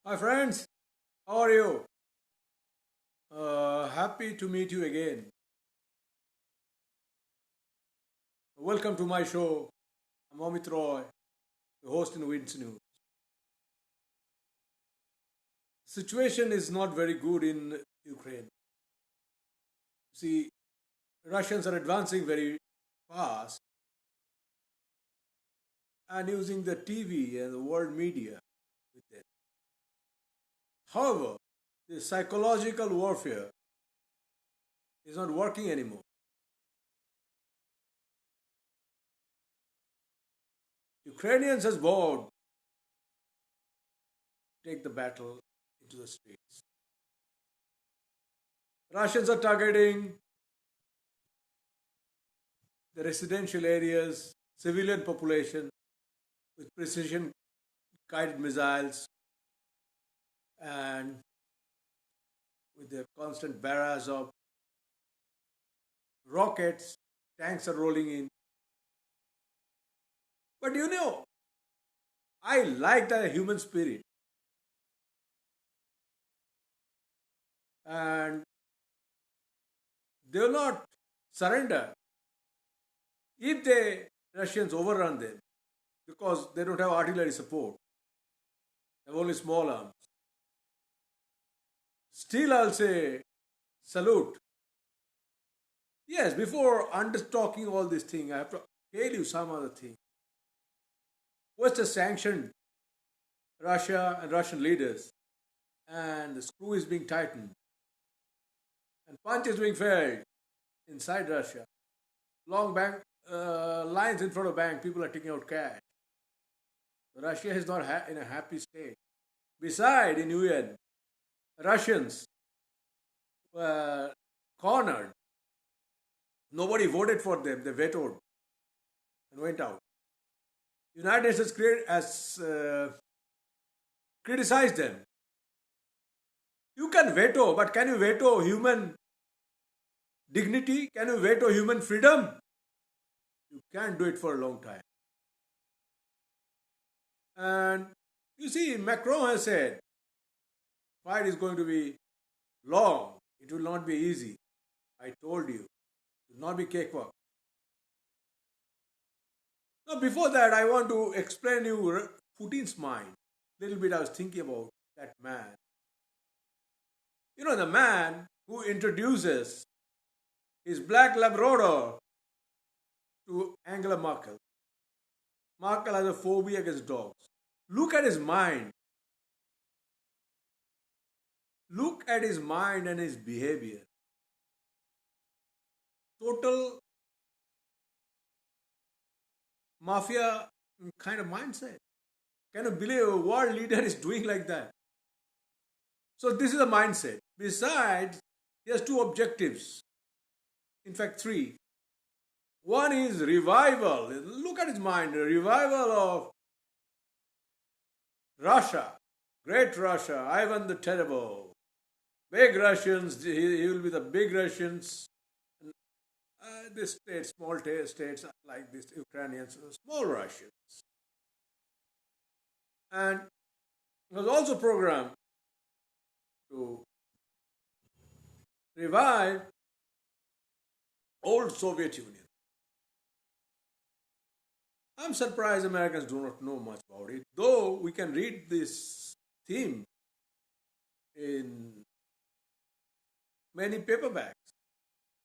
Hi friends, how are you? Happy to meet you again. Welcome to my show. I'm Amit Roy, the host in Winds News. Situation is not very good in Ukraine. See, Russians are advancing very fast and using the TV and the world media with them. However, the psychological warfare is not working anymore. Ukrainians has vowed to take the battle into the streets. Russians are targeting the residential areas, civilian population with precision guided missiles and with their constant barrage of rockets, tanks are rolling in. But I like the human spirit and they will not surrender if the Russians overrun them because they don't have artillery support, they have only small arms. Still, I'll say salute. Yes, before under talking all this thing, I have to tell you some other thing. West has sanctioned Russia and Russian leaders, and the screw is being tightened, and punch is being fed inside Russia. Long bank lines in front of bank, people are taking out cash. Russia is not in a happy state. Besides, in UN, Russians were cornered. Nobody voted for them. They vetoed and went out. United States has criticized them. You can veto, but can you veto human dignity? Can you veto human freedom? You can't do it for a long time. And you see, Macron has said, fight is going to be long. It will not be easy. I told you, it will not be cakewalk. Now, before that, I want to explain you Putin's mind. Little bit I was thinking about that man. The man who introduces his black Labrador to Angela Merkel. Merkel has a phobia against dogs. Look at his mind. Look at his mind and his behavior. Total mafia kind of mindset. Can you believe a world leader is doing like that? So this is a mindset. Besides, he has two objectives. In fact, three. One is revival. Look at his mind. A revival of Russia. Great Russia. Ivan the Terrible. Big Russians. He will be the big Russians. This states, small states like this, Ukrainians, small Russians. And it was also programmed to revive old Soviet Union. I'm surprised Americans do not know much about it, though we can read this theme in many paperbacks.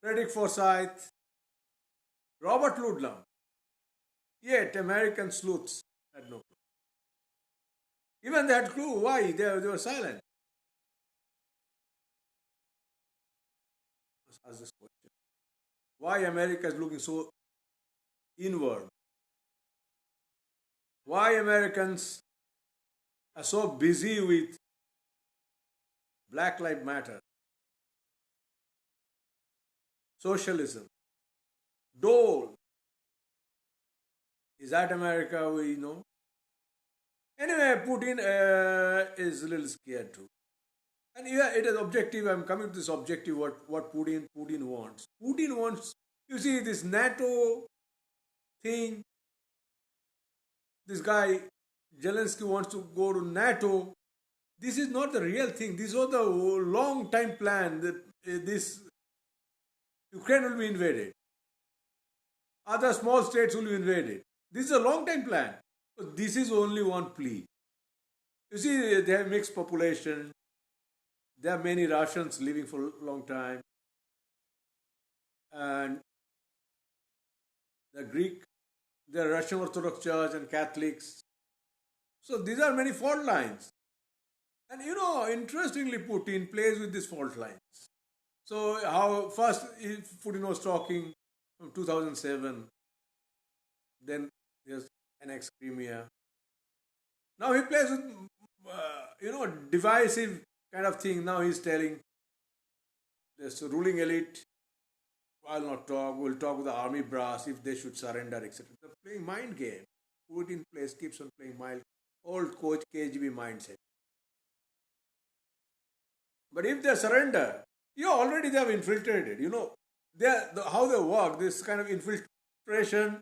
Frederick Forsyth, Robert Ludlum. Yet American sleuths had no clue. Even they had clue why they were silent. Let's ask this question. Why America is looking so inward? Why Americans are so busy with Black Lives Matter, socialism, dole? Is that America we know? Anyway, Putin is a little scared too. And yeah, it is objective. I'm coming to this objective. What Putin wants. Putin wants. You see this NATO thing. This guy Zelensky wants to go to NATO. This is not the real thing. This was the long time plan that this Ukraine will be invaded. Other small states will be invaded. This is a long time plan. But this is only one plea. You see, they have mixed population. There are many Russians living for a long time. And the Greek, the Russian Orthodox Church and Catholics. So these are many fault lines. And interestingly, Putin plays with these fault lines. So how first Putin was talking from 2007, then there's annexed Crimea. Now he plays with divisive kind of thing. Now he's telling this ruling elite, I'll not talk. We'll talk with the army brass if they should surrender, etc. They're playing mind game. Putin keeps on playing mild, old coach KGB mindset. But if they surrender, already they have infiltrated. How they work, this kind of infiltration,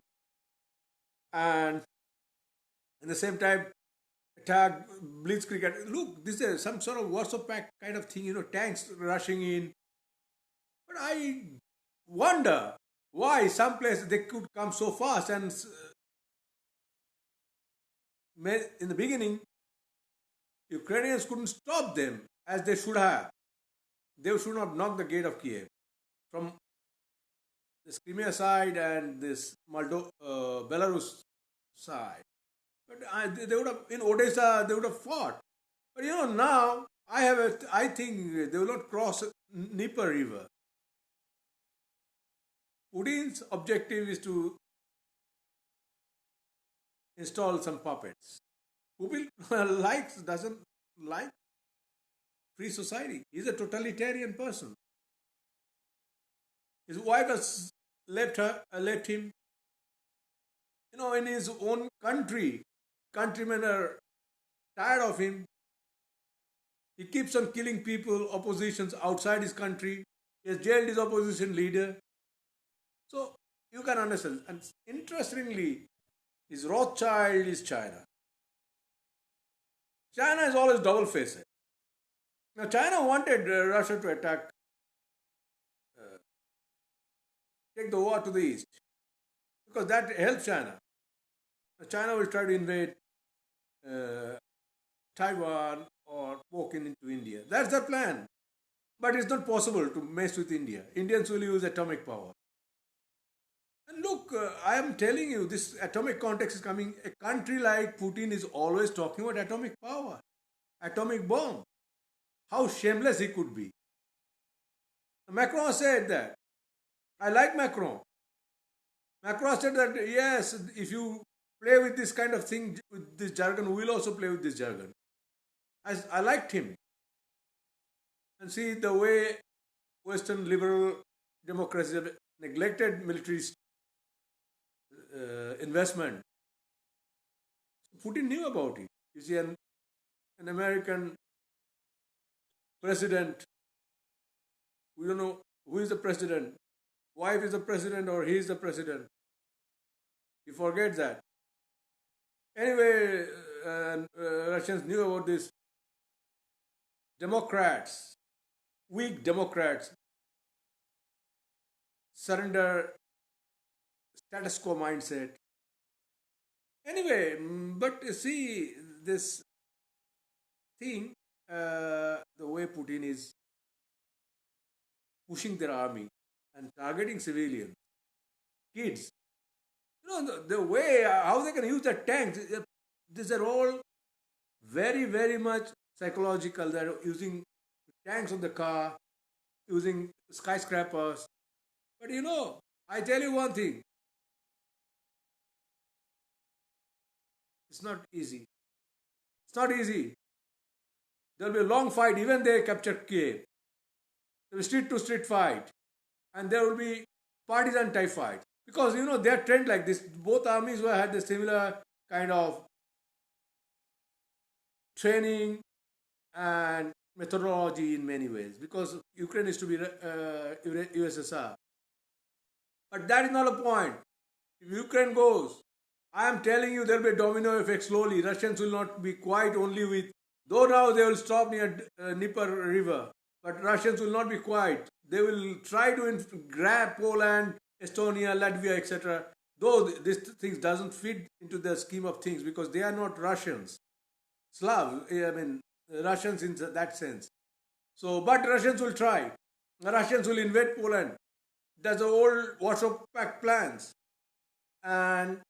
and at the same time attack, blitzkrieg. Look, this is some sort of Warsaw Pact kind of thing. Tanks rushing in. But I wonder why some places they could come so fast, and in the beginning, Ukrainians couldn't stop them as they should have. They should not knock the gate of Kiev from this Crimea side and this Belarus side. But they would have in Odessa they would have fought. But now I think they will not cross Dnieper River. Putin's objective is to install some puppets. Putin doesn't like free society. He's a totalitarian person. His wife has left him. In his own country, countrymen are tired of him. He keeps on killing people, oppositions outside his country. He has jailed his opposition leader. So you can understand. And interestingly, his Rothschild is China. China is always double-faced. Now, China wanted Russia to attack, take the war to the east, because that helps China. Now, China will try to invade Taiwan or poke into India. That's their plan. But it's not possible to mess with India. Indians will use atomic power. And look, I am telling you, this atomic context is coming. A country like Putin is always talking about atomic power, atomic bomb. How shameless he could be. Macron said that. I like Macron. Macron said that, yes, if you play with this kind of thing, with this jargon, we will also play with this jargon. I liked him. And see the way Western liberal democracies have neglected military investment. Putin knew about it. You see, an American president, we don't know who is the president, wife is the president or he is the president. You forget that. Anyway, Russians knew about this. Democrats, weak Democrats, surrender, status quo mindset. Anyway, but see this thing, the way Putin is pushing their army and targeting civilians, kids. The way how they can use the tanks. These are all very, very much psychological. They're using tanks on the car, using skyscrapers. But I tell you one thing. It's not easy. It's not easy. There will be a long fight. Even they capture Kiev. There will be street-to-street fight. And there will be partisan type fight. Because, they are trained like this. Both armies had the similar kind of training and methodology in many ways. Because Ukraine is to be USSR. But that is not a point. If Ukraine goes, I am telling you there will be a domino effect slowly. Russians will not be quite only with Though now they will stop near Dnieper River, but Russians will not be quiet. They will try to grab Poland, Estonia, Latvia, etc. Though this thing doesn't fit into the scheme of things because they are not Russians, Slav. I mean Russians in that sense. So, but Russians will try. Russians will invade Poland. That's the old Warsaw Pact plans, and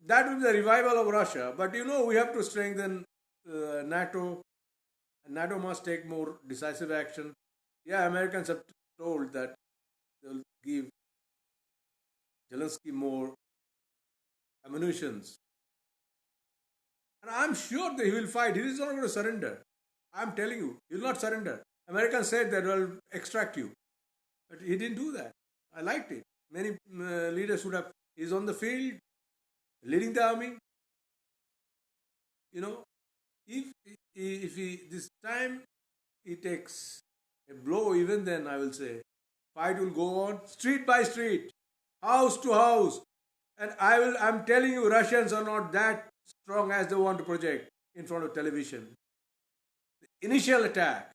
that will be the revival of Russia. But we have to strengthen NATO. NATO must take more decisive action. Yeah, Americans have told that they'll give Zelensky more ammunitions, and I'm sure that he will fight. He is not going to surrender. I'm telling you, he will not surrender. Americans said that will extract you, but he didn't do that. I liked it. Many leaders would have. He's on the field, leading the army. You know, if he this time he takes a blow, even then I will say fight will go on street by street, house to house, and I'm telling you, Russians are not that strong as they want to project in front of television. The initial attack,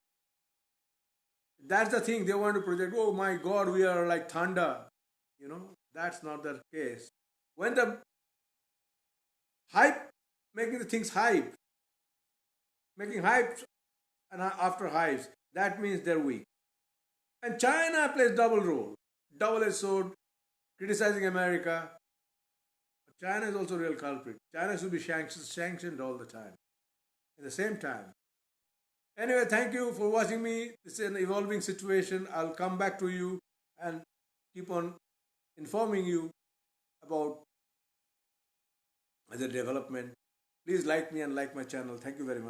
that's the thing they want to project. Oh my God, we are like thunder. That's not the case. When the hype, making the things hype, making hype and after hypes, that means they're weak. And China plays double role, double-edged sword, criticizing America. But China is also a real culprit. China should be sanctioned all the time. At the same time. Anyway, thank you for watching me. This is an evolving situation. I'll come back to you and keep on informing you about the development. Please like me and like my channel. Thank you very much.